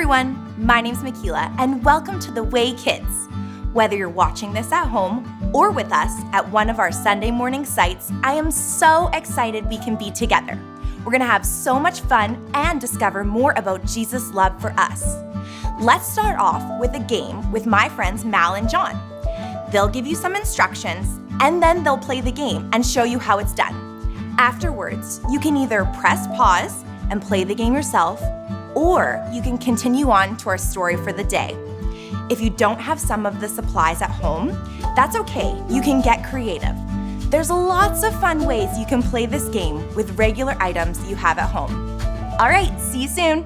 everyone, my name's Makila and welcome to The Way Kids. Whether you're watching this at home or with us at one of our Sunday morning sites, I am so excited we can be together. We're gonna have so much fun and discover more about Jesus' love for us. Let's start off with a game with my friends Mal and John. They'll give you some instructions and then they'll play the game and show you how it's done. Afterwards, you can either press pause and play the game yourself, or you can continue on to our story for the day. If you don't have some of the supplies at home, that's okay, you can get creative. There's lots of fun ways you can play this game with regular items you have at home. All right, see you soon.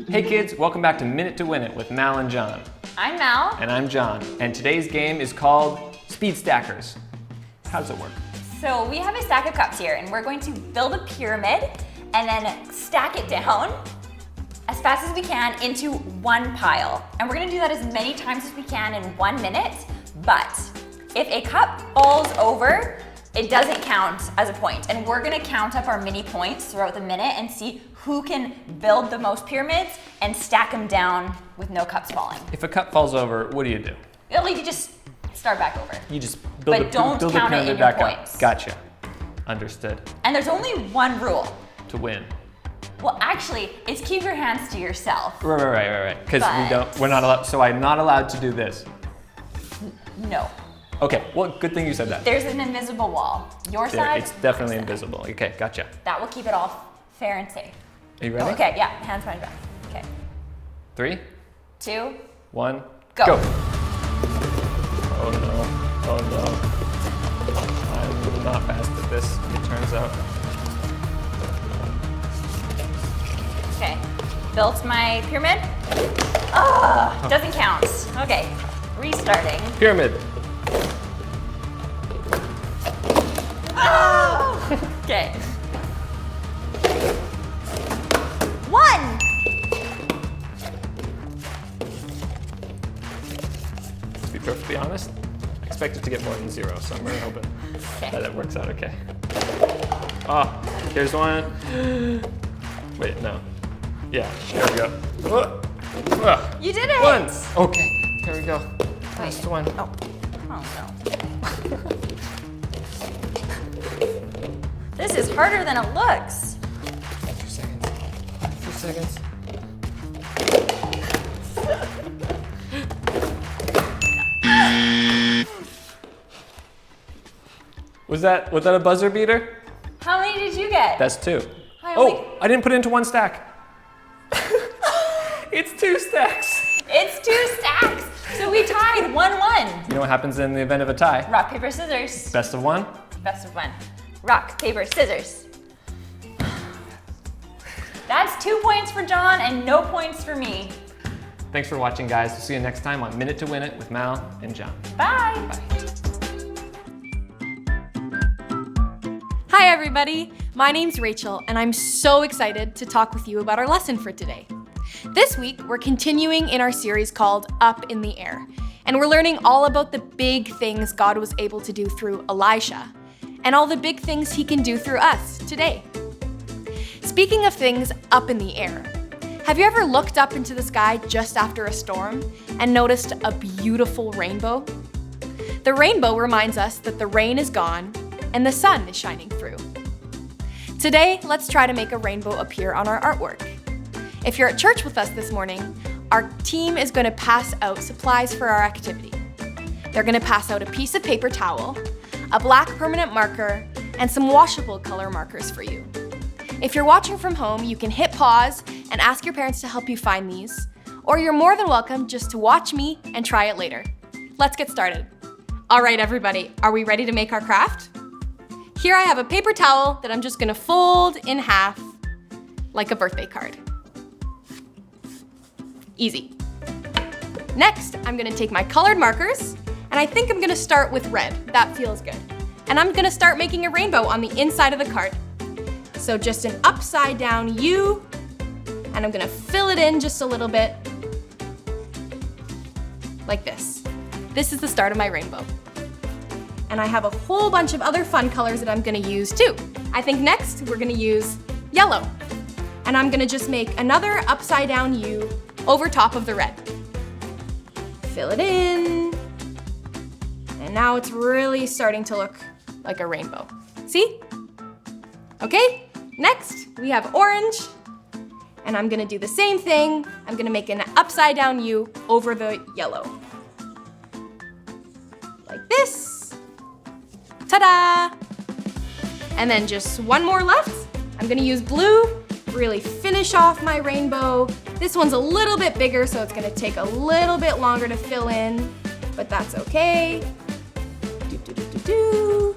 Hey kids, welcome back to Minute to Win It with Mal and John. I'm Mal. And I'm John. And today's game is called Speed Stackers. How does it work? So we have a stack of cups here and we're going to build a pyramid and then stack it down as fast as we can into one pile. And we're gonna do that as many times as we can in 1 minute, but if a cup falls over, it doesn't count as a point. And we're gonna count up our mini points throughout the minute and see who can build the most pyramids and stack them down with no cups falling. If a cup falls over, what do you do? Well, you just start back over. You just build the pyramid back up. Gotcha. Understood. And there's only one rule. To win. Well, actually, it's keep your hands to yourself. Right. Because we're not allowed, so I'm not allowed to do this. No. Okay, well, good thing you said that. There's an invisible wall. Your side. It's definitely invisible. Okay, gotcha. That will keep it all fair and safe. Are you ready? Okay, yeah, hands behind back. Okay. 3, 2, 1, go. Oh no. I'm not fast at this, it turns out. Okay, built my pyramid. Oh, doesn't count. Okay, restarting. Pyramid. Oh! Okay. 1. To be perfectly honest, I expect it to get more than 0, so I'm really hoping that it works out okay. Oh, here's one. Wait, no. Yeah, there we go. You did it! 1. Okay, here we go. Last one. Oh no. This is harder than it looks. 2 seconds. 2 seconds. Was that a buzzer beater? How many did you get? That's 2. I didn't put it into one stack. It's 2 stacks. It's 2 stacks. So we tied 1-1. You know what happens in the event of a tie? Rock, paper, scissors. Best of 1? Best of 1. Rock, paper, scissors. That's 2 points for John and no points for me. Thanks for watching, guys. We'll see you next time on Minute to Win It with Mal and John. Bye. Bye. Hi everybody, my name's Rachel and I'm so excited to talk with you about our lesson for today. This week, we're continuing in our series called Up in the Air, and we're learning all about the big things God was able to do through Elisha, and all the big things he can do through us today. Speaking of things up in the air, have you ever looked up into the sky just after a storm and noticed a beautiful rainbow? The rainbow reminds us that the rain is gone and the sun is shining through. Today, let's try to make a rainbow appear on our artwork. If you're at church with us this morning, our team is going to pass out supplies for our activity. They're going to pass out a piece of paper towel, a black permanent marker, and some washable color markers for you. If you're watching from home, you can hit pause and ask your parents to help you find these, or you're more than welcome just to watch me and try it later. Let's get started. All right, everybody, are we ready to make our craft? Here I have a paper towel that I'm just going to fold in half like a birthday card. Easy. Next, I'm gonna take my colored markers, and I think I'm gonna start with red. That feels good. And I'm gonna start making a rainbow on the inside of the card. So just an upside down U, and I'm gonna fill it in just a little bit, like this. This is the start of my rainbow. And I have a whole bunch of other fun colors that I'm gonna use too. I think next we're gonna use yellow. And I'm gonna just make another upside down U over top of the red. Fill it in. And now it's really starting to look like a rainbow. See? Okay, next we have orange. And I'm gonna do the same thing. I'm gonna make an upside down U over the yellow. Like this. Ta-da! And then just one more left. I'm gonna use blue, really finish off my rainbow. This one's a little bit bigger, so it's gonna take a little bit longer to fill in, but that's okay. Do.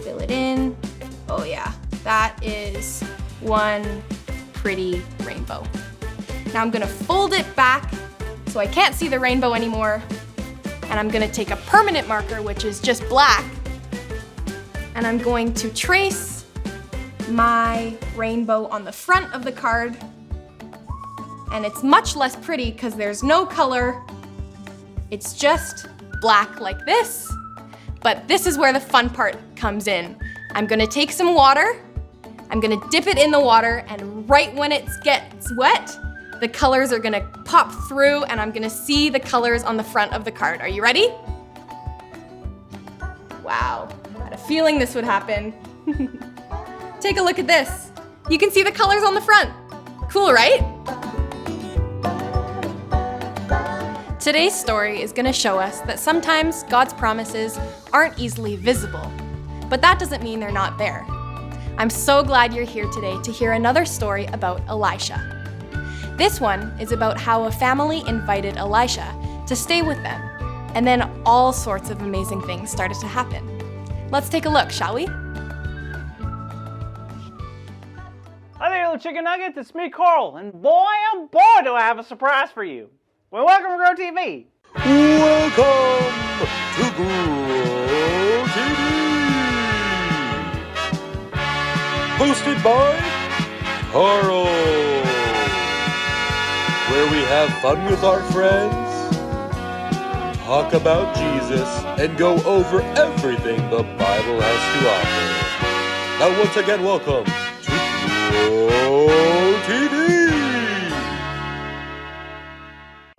Fill it in. Oh yeah, that is one pretty rainbow. Now I'm gonna fold it back so I can't see the rainbow anymore. And I'm gonna take a permanent marker, which is just black, and I'm going to trace my rainbow on the front of the card. And it's much less pretty because there's no color. It's just black like this. But this is where the fun part comes in. I'm gonna take some water, I'm gonna dip it in the water, and right when it gets wet, the colors are gonna pop through and I'm gonna see the colors on the front of the card. Are you ready? Wow, I had a feeling this would happen. Take a look at this. You can see the colors on the front. Cool, right? Today's story is gonna show us that sometimes God's promises aren't easily visible, but that doesn't mean they're not there. I'm so glad you're here today to hear another story about Elisha. This one is about how a family invited Elisha to stay with them, and then all sorts of amazing things started to happen. Let's take a look, shall we? Hi there, little chicken nuggets. It's me, Carl, and boy, oh boy, do I have a surprise for you. Well, welcome to Grow TV. Welcome to Grow TV. Hosted by Carl. Where we have fun with our friends, talk about Jesus, and go over everything the Bible has to offer. Now once again, welcome to Grow TV.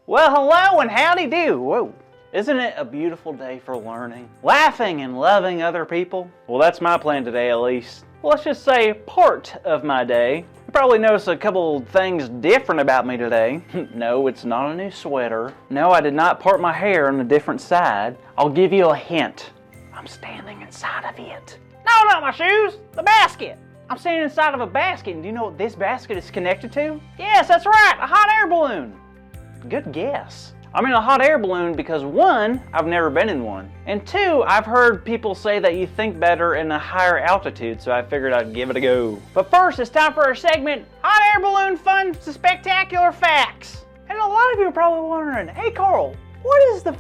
Well, hello and howdy do. Whoa. Isn't it a beautiful day for learning? Laughing and loving other people? Well, that's my plan today, at least. Well, let's just say part of my day. You probably noticed a couple things different about me today. No, it's not a new sweater. No, I did not part my hair on a different side. I'll give you a hint. I'm standing inside of it. No, not my shoes. The basket. I'm standing inside of a basket, and do you know what this basket is connected to? Yes, that's right, a hot air balloon. Good guess. I'm in a hot air balloon because one, I've never been in one, and two, I've heard people say that you think better in a higher altitude, so I figured I'd give it a go. But first, it's time for our segment, Hot Air Balloon Fun Spectacular Facts. And a lot of you are probably wondering, hey Carl, what is the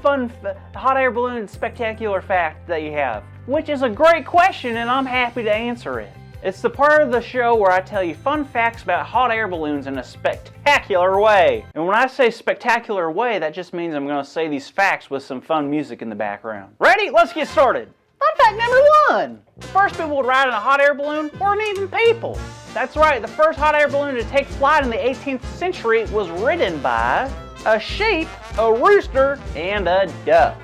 hot air balloon spectacular fact that you have? Which is a great question, and I'm happy to answer it. It's the part of the show where I tell you fun facts about hot air balloons in a spectacular way. And when I say spectacular way, that just means I'm going to say these facts with some fun music in the background. Ready? Let's get started. Fun fact number one. The first people to ride in a hot air balloon weren't even people. That's right, the first hot air balloon to take flight in the 18th century was ridden by a sheep, a rooster, and a duck.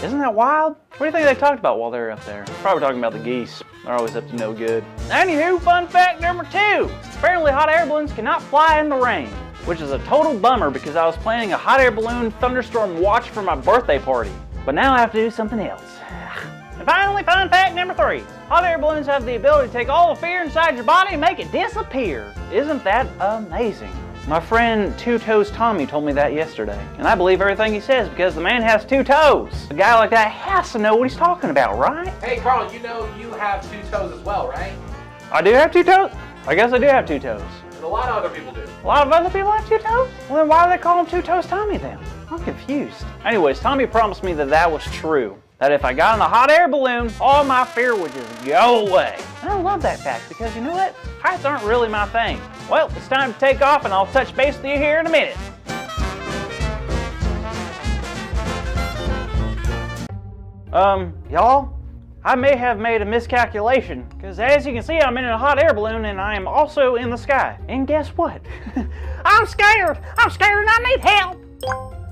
Isn't that wild? What do you think they talked about while they were up there? Probably talking about the geese. They're always up to no good. Anywho, fun fact number two. Apparently hot air balloons cannot fly in the rain, which is a total bummer because I was planning a hot air balloon thunderstorm watch for my birthday party. But now I have to do something else. And finally, fun fact number three. Hot air balloons have the ability to take all the fear inside your body and make it disappear. Isn't that amazing? My friend Two Toes Tommy told me that yesterday, and I believe everything he says because the man has 2 toes. A guy like that has to know what he's talking about, right? Hey Carl, you know you have 2 toes as well, right? I do have 2 toes? I guess I do have 2 toes. And a lot of other people do. A lot of other people have 2 toes? Well then why do they call him Two Toes Tommy then? I'm confused. Anyways, Tommy promised me that that was true. That if I got in a hot air balloon, all my fear would just go away. And I love that fact because you know what? Heights aren't really my thing. Well, it's time to take off and I'll touch base with you here in a minute. Y'all, I may have made a miscalculation, because as you can see, I'm in a hot air balloon and I am also in the sky. And guess what? I'm scared and I need help.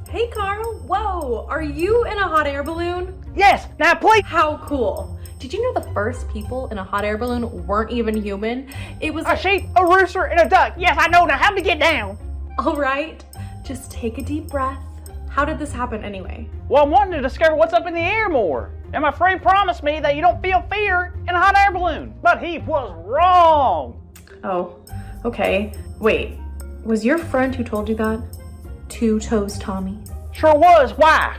Hey Carl, whoa, are you in a hot air balloon? Yes, now please. How cool. Did you know the first people in a hot air balloon weren't even human? It was A sheep, a rooster, and a duck. Yes, I know. Now how to get down? All right, just take a deep breath. How did this happen anyway? Well, I'm wanting to discover what's up in the air more. And my friend promised me that you don't feel fear in a hot air balloon. But he was wrong. Oh, okay. Wait, was your friend who told you that Two Toes Tommy? Sure was. Why?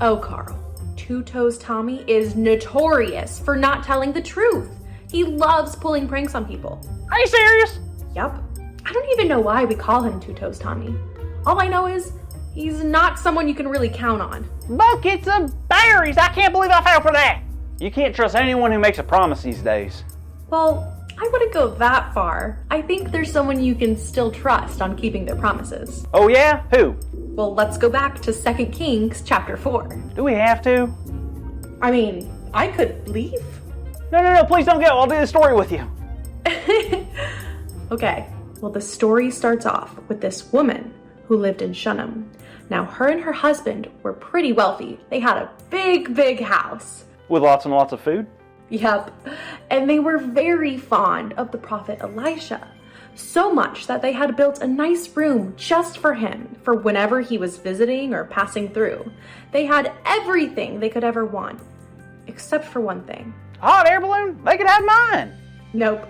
Oh, Carl, Two Toes Tommy is notorious for not telling the truth. He loves pulling pranks on people. Are you serious? Yup. I don't even know why we call him Two Toes Tommy. All I know is he's not someone you can really count on. Buckets of berries. I can't believe I fell for that. You can't trust anyone who makes a promise these days. Well, I wouldn't go that far. I think there's someone you can still trust on keeping their promises. Oh yeah? Who? Well, let's go back to 2 Kings chapter 4. Do we have to? I mean, I could leave. No, please don't go. I'll do the story with you. Okay, well, the story starts off with this woman who lived in Shunem. Now, her and her husband were pretty wealthy. They had a big house. With lots and lots of food? Yep, and they were very fond of the prophet Elisha. So much that they had built a nice room just for him for whenever he was visiting or passing through. They had everything they could ever want, except for one thing. A hot air balloon? They could have mine. Nope,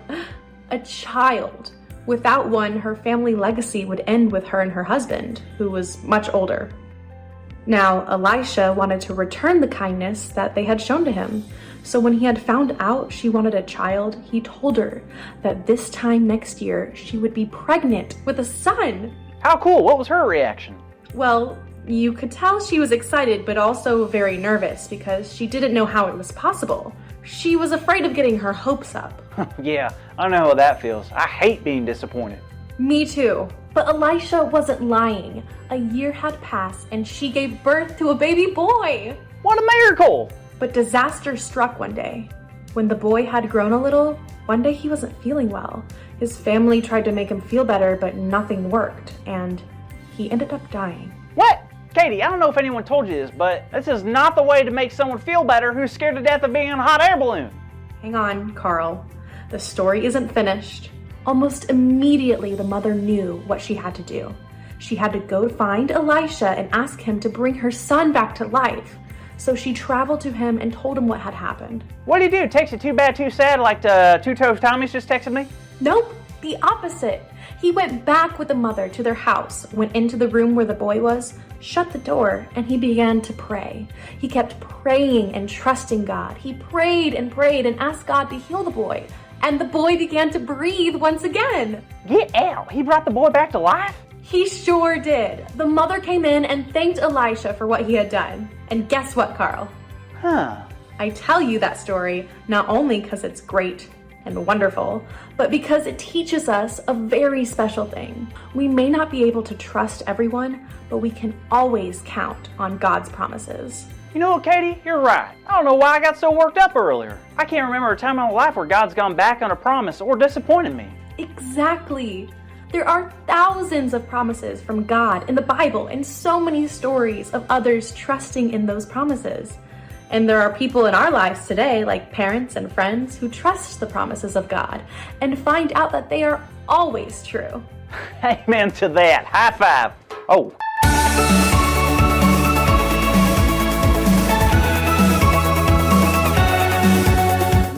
a child. Without one, her family legacy would end with her and her husband, who was much older. Now, Elisha wanted to return the kindness that they had shown to him. So when he had found out she wanted a child, he told her that this time next year, she would be pregnant with a son. How cool. What was her reaction? Well, you could tell she was excited, but also very nervous because she didn't know how it was possible. She was afraid of getting her hopes up. Yeah, I know how that feels. I hate being disappointed. Me too. But Elisha wasn't lying. A year had passed and she gave birth to a baby boy. What a miracle! But disaster struck one day. When the boy had grown a little, one day he wasn't feeling well. His family tried to make him feel better, but nothing worked, and he ended up dying. What? Katie, I don't know if anyone told you this, but this is not the way to make someone feel better who's scared to death of being in a hot air balloon. Hang on, Carl. The story isn't finished. Almost immediately, the mother knew what she had to do. She had to go find Elisha and ask him to bring her son back to life. So she traveled to him and told him what had happened. What do you do? Takes you too bad, too sad, like the Two Toes Tommy's just texted me? Nope, the opposite. He went back with the mother to their house, went into the room where the boy was, shut the door, and he began to pray. He kept praying and trusting God. He prayed and asked God to heal the boy. And the boy began to breathe once again. Get out! He brought the boy back to life? He sure did. The mother came in and thanked Elisha for what he had done. And guess what, Carl? Huh. I tell you that story not only because it's great and wonderful, but because it teaches us a very special thing. We may not be able to trust everyone, but we can always count on God's promises. You know what, Katie? You're right. I don't know why I got so worked up earlier. I can't remember a time in my life where God's gone back on a promise or disappointed me. Exactly. There are thousands of promises from God in the Bible and so many stories of others trusting in those promises. And there are people in our lives today, like parents and friends, who trust the promises of God and find out that they are always true. Amen to that. High five. Oh.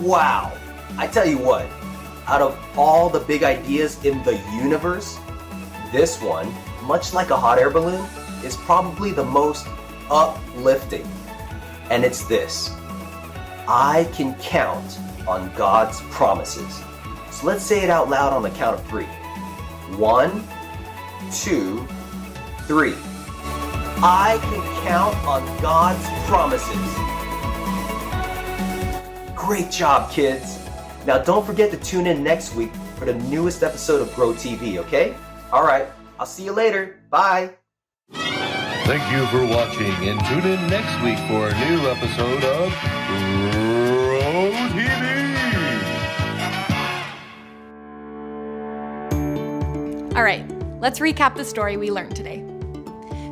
Wow. I tell you what, out of all the big ideas in the universe, this one, much like a hot air balloon, is probably the most uplifting. And it's this: I can count on God's promises. So let's say it out loud on the count of 3. 1, 2, 3. I can count on God's promises. Great job, kids. Now don't forget to tune in next week for the newest episode of Grow TV, okay? All right, I'll see you later. Bye. Thank you for watching, and tune in next week for a new episode of Grow let's recap the story we learned today.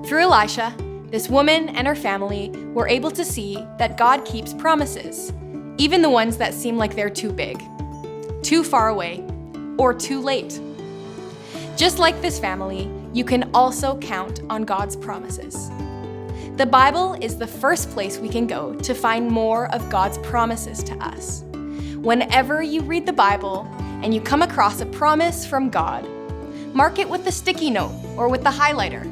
Through Elisha, this woman and her family were able to see that God keeps promises, even the ones that seem like they're too big, too far away, or too late. Just like this family, you can also count on God's promises. The Bible is the first place we can go to find more of God's promises to us. Whenever you read the Bible and you come across a promise from God, mark it with the sticky note or with the highlighter.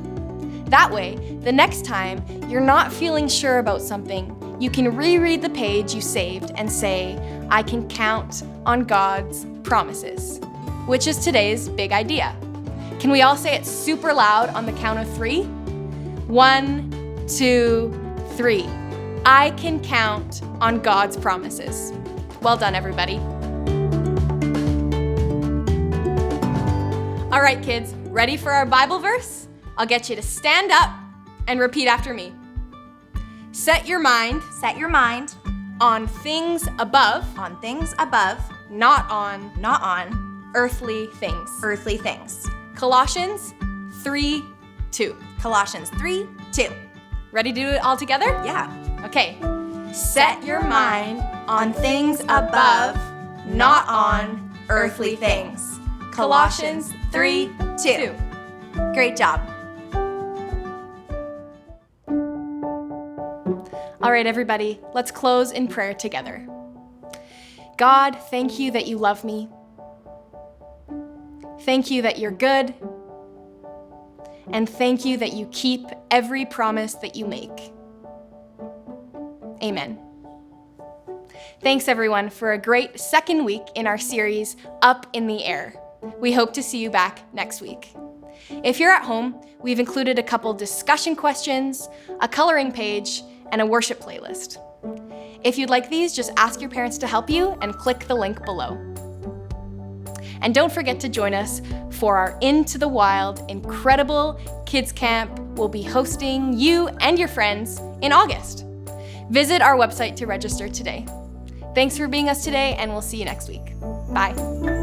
That way, the next time you're not feeling sure about something, you can reread the page you saved and say, I can count on God's promises, which is today's big idea. Can we all say it super loud on the count of 3? 1, 2, 3. I can count on God's promises. Well done, everybody. All right, kids, ready for our Bible verse? I'll get you to stand up and repeat after me. Set your mind on things above, not on earthly things. Colossians 3:2. Colossians 3:2. Ready to do it all together? Yeah. Okay. Set your mind on things above, not on earthly things. Colossians 3:2. Great job. All right, everybody, let's close in prayer together. God, thank you that you love me. Thank you that you're good. And thank you that you keep every promise that you make. Amen. Thanks, everyone, for a great second week in our series, Up in the Air. We hope to see you back next week. If you're at home, we've included a couple discussion questions, a coloring page, and a worship playlist. If you'd like these, just ask your parents to help you and click the link below. And don't forget to join us for our Into the Wild incredible kids camp we'll be hosting you and your friends in August. Visit our website to register today. Thanks for being us today, and we'll see you next week. Bye.